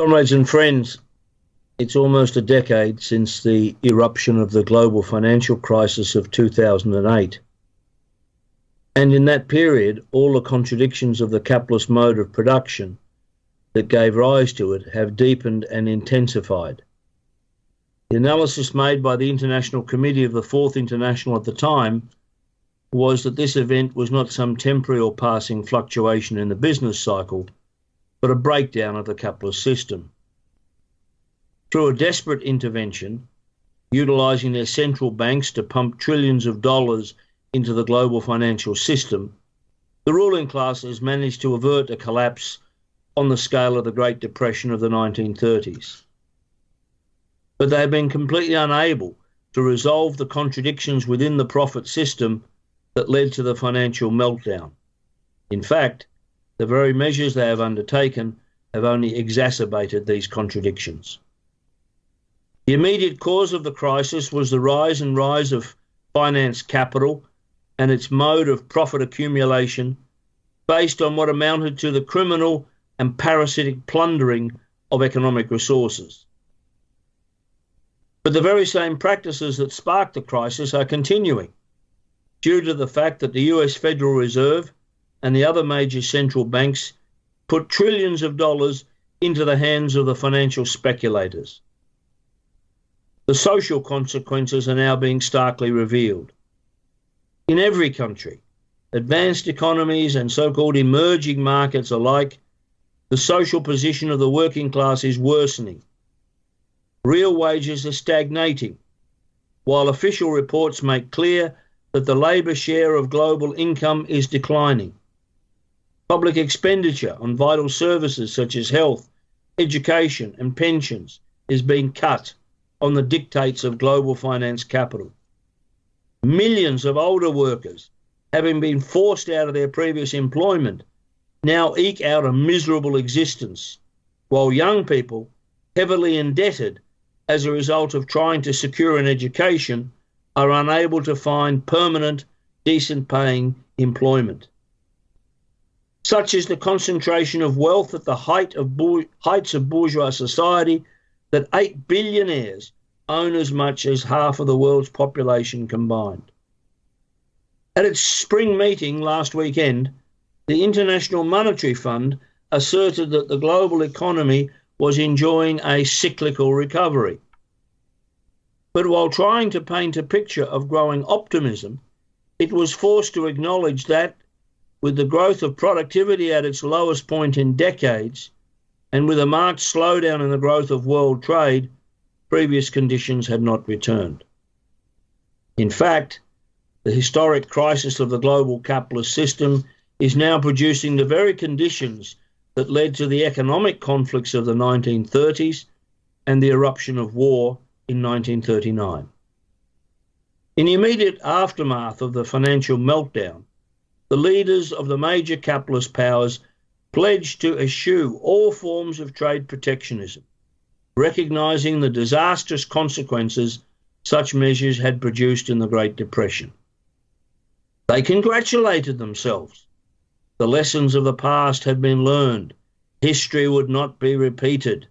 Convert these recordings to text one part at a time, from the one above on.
Comrades and friends, it's almost a decade since the eruption of the global financial crisis of 2008. And in that period, all the contradictions of the capitalist mode of production that gave rise to it have deepened and intensified. The analysis made by the International Committee of the Fourth International at the time was that this event was not some temporary or passing fluctuation in the business cycle, but a breakdown of the capitalist system. Through a desperate intervention, utilising their central banks to pump trillions of dollars into the global financial system, the ruling classes managed to avert a collapse on the scale of the Great Depression of the 1930s. But they have been completely unable to resolve the contradictions within the profit system that led to the financial meltdown. In fact, the very measures they have undertaken have only exacerbated these contradictions. The immediate cause of the crisis was the rise of finance capital and its mode of profit accumulation based on what amounted to the criminal and parasitic plundering of economic resources. But the very same practices that sparked the crisis are continuing due to the fact that the US Federal Reserve and the other major central banks put trillions of dollars into the hands of the financial speculators. The social consequences are now being starkly revealed. In every country, advanced economies and so-called emerging markets alike, the social position of the working class is worsening. Real wages are stagnating, while official reports make clear that the labour share of global income is declining. Public expenditure on vital services such as health, education and pensions is being cut on the dictates of global finance capital. Millions of older workers, having been forced out of their previous employment, now eke out a miserable existence, while young people, heavily indebted as a result of trying to secure an education, are unable to find permanent, decent-paying employment. Such is the concentration of wealth at the heights of bourgeois society that 8 billionaires own as much as half of the world's population combined. At its spring meeting last weekend, the International Monetary Fund asserted that the global economy was enjoying a cyclical recovery. But while trying to paint a picture of growing optimism, it was forced to acknowledge that, with the growth of productivity at its lowest point in decades, and with a marked slowdown in the growth of world trade, previous conditions had not returned. In fact, the historic crisis of the global capitalist system is now producing the very conditions that led to the economic conflicts of the 1930s and the eruption of war in 1939. In the immediate aftermath of the financial meltdown, the leaders of the major capitalist powers pledged to eschew all forms of trade protectionism, recognising the disastrous consequences such measures had produced in the Great Depression. They congratulated themselves. The lessons of the past had been learned. History would not be repeated.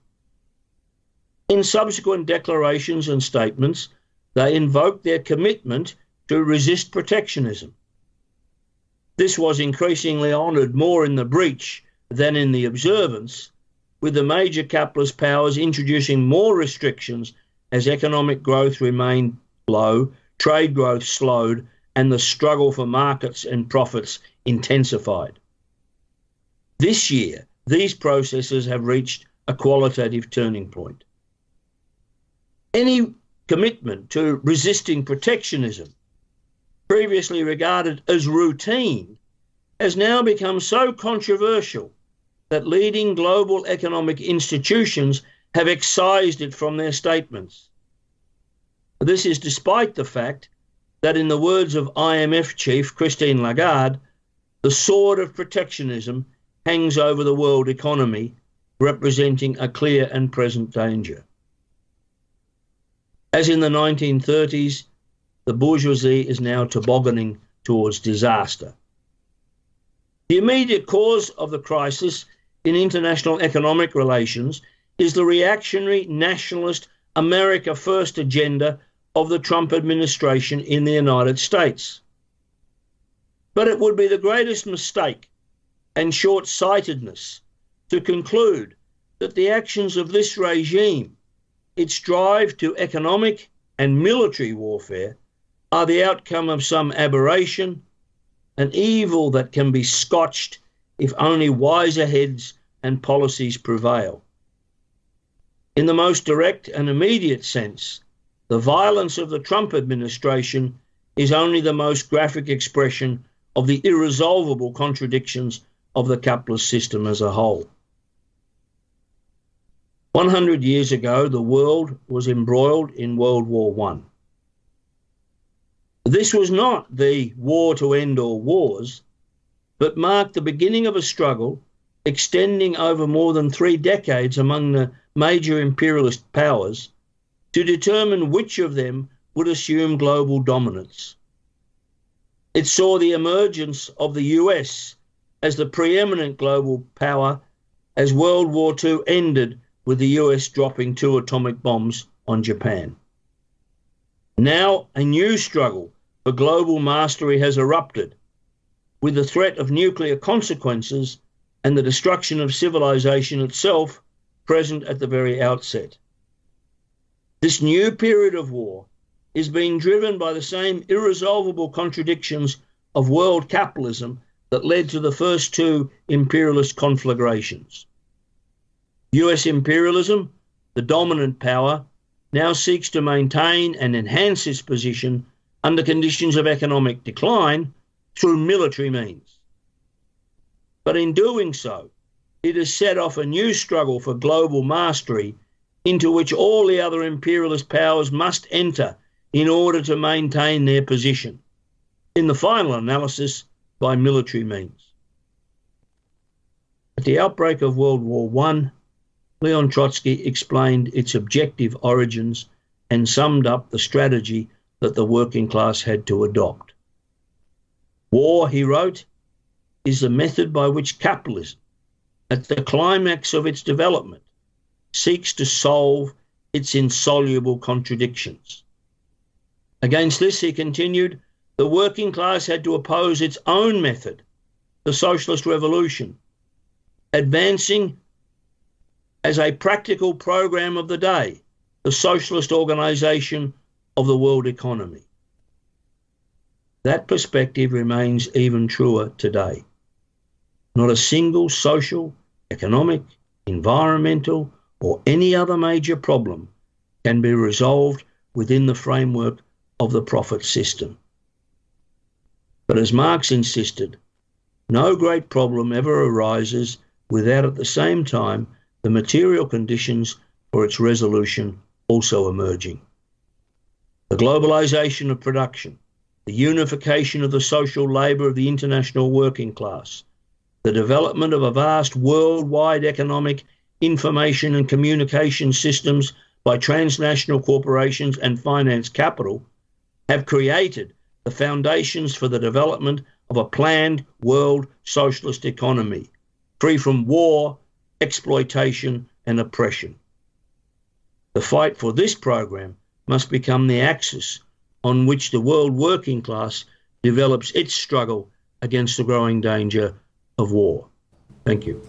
In subsequent declarations and statements, they invoked their commitment to resist protectionism. This was increasingly honoured more in the breach than in the observance, with the major capitalist powers introducing more restrictions as economic growth remained low, trade growth slowed, and the struggle for markets and profits intensified. This year, these processes have reached a qualitative turning point. Any commitment to resisting protectionism, previously regarded as routine, has now become so controversial that leading global economic institutions have excised it from their statements. This is despite the fact that, in the words of IMF chief Christine Lagarde, the sword of protectionism hangs over the world economy, representing a clear and present danger. As in the 1930s, the bourgeoisie is now tobogganing towards disaster. The immediate cause of the crisis in international economic relations is the reactionary, nationalist, America First agenda of the Trump administration in the United States. But it would be the greatest mistake and short-sightedness to conclude that the actions of this regime, its drive to economic and military warfare, are the outcome of some aberration, an evil that can be scotched if only wiser heads and policies prevail. In the most direct and immediate sense, the violence of the Trump administration is only the most graphic expression of the irresolvable contradictions of the capitalist system as a whole. 100 years ago, the world was embroiled in World War I. This was not the war to end all wars, but marked the beginning of a struggle extending over more than 3 decades among the major imperialist powers to determine which of them would assume global dominance. It saw the emergence of the US as the preeminent global power as World War II ended with the US dropping 2 atomic bombs on Japan. Now a new struggle for global mastery has erupted, with the threat of nuclear consequences and the destruction of civilization itself present at the very outset. This new period of war is being driven by the same irresolvable contradictions of world capitalism that led to the first 2 imperialist conflagrations. US imperialism, the dominant power, now seeks to maintain and enhance its position under conditions of economic decline through military means. But in doing so, it has set off a new struggle for global mastery into which all the other imperialist powers must enter in order to maintain their position, in the final analysis by military means. At the outbreak of World War I, Leon Trotsky explained its objective origins and summed up the strategy that the working class had to adopt. War, he wrote, is the method by which capitalism, at the climax of its development, seeks to solve its insoluble contradictions. Against this, he continued, the working class had to oppose its own method, the socialist revolution, advancing as a practical program of the day, the socialist organisation of the world economy. That perspective remains even truer today. Not a single social, economic, environmental, or any other major problem can be resolved within the framework of the profit system. But as Marx insisted, no great problem ever arises without at the same time the material conditions for its resolution also emerging. The globalisation of production, the unification of the social labour of the international working class, the development of a vast worldwide economic, information and communication systems by transnational corporations and finance capital have created the foundations for the development of a planned world socialist economy, free from war, exploitation and oppression. The fight for this program must become the axis on which the world working class develops its struggle against the growing danger of war. Thank you.